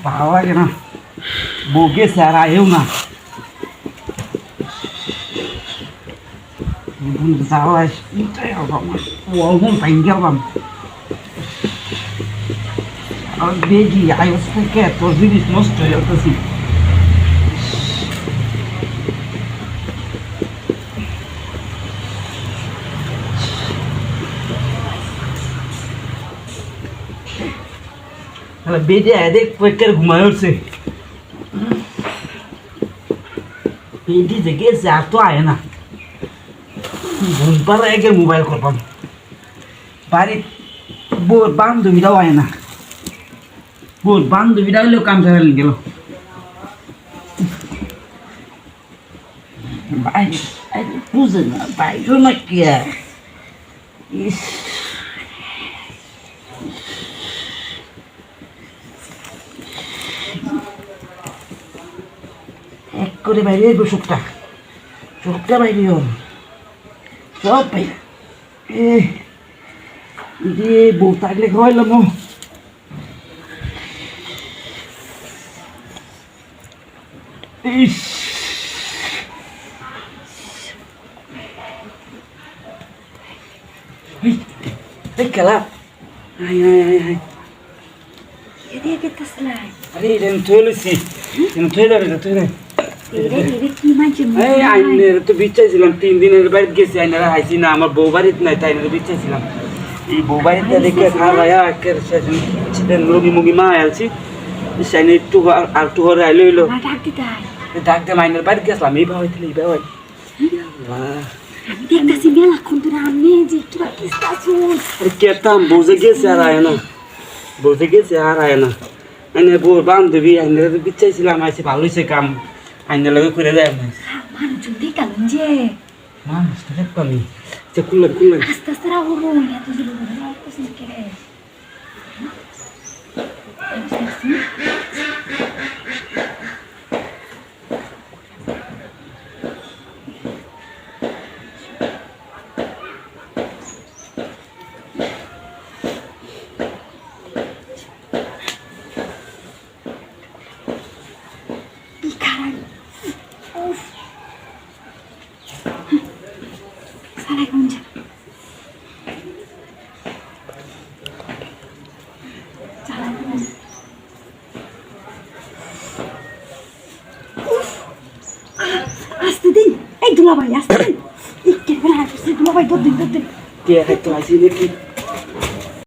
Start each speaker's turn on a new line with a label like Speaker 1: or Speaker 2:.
Speaker 1: ভালো লাগে না, বউ গেছে আর আয়েও না। যাওয়াই ওমন পাইন গেলাম আর বেগি আয়ুষ থেকে তোর জিনিস নষ্ট হয়ে যাচ্ছি। বেডে দেখ পরীক্ষার ঘুমায় উঠছে, বেডি যে গেছে আর তো আয় না। ঘুম পাড়া একে মোবাইল করবাম, বাড়ির বোর বান্ধবীরাও আয় না, বোর বান্ধবীরা হইলেও কাম ফেরাল গেল। বুঝে না বাইরও না কি এক করে বাইরে সুখটা সুখটা বাইরে সব বাইরে বউ থাকলে খাওয়াইলাম। ইস খেলা আরে থই লইছি থই ধরে থই ধরে আইনের তো বিচাইছিলাম 3 দিনের বাড়িতে গেছি, আইনারা হাইছি না, আমার বউ বাড়িতে নাই তাই আইনারা বিচাইছিলাম। এই বউ বাড়িতে দেখে খাওয়া সেদিন রোগী মুগি মা আলছি সাইনে একটু আর একটু ঘরে আইলো হইলো ডাকতে আইনের বাড়িতে গেছিলাম। এই ভাবাই এই ভাবাই কেতাম বসে গেছে আর আয় না, বসে গেছে আর আয় না। আইনের বউর বান্ধবী আইনের বিচাইছিলাম, আইসে ভালো হয়েছে কাম আইনের লগে করে দেয় না মানুষ তো দেখতাম খুললেন খুললেন
Speaker 2: দুলাভাই আসতে দিন দুলাভাই দৌড় দিন
Speaker 1: কে একটা আসি দেখি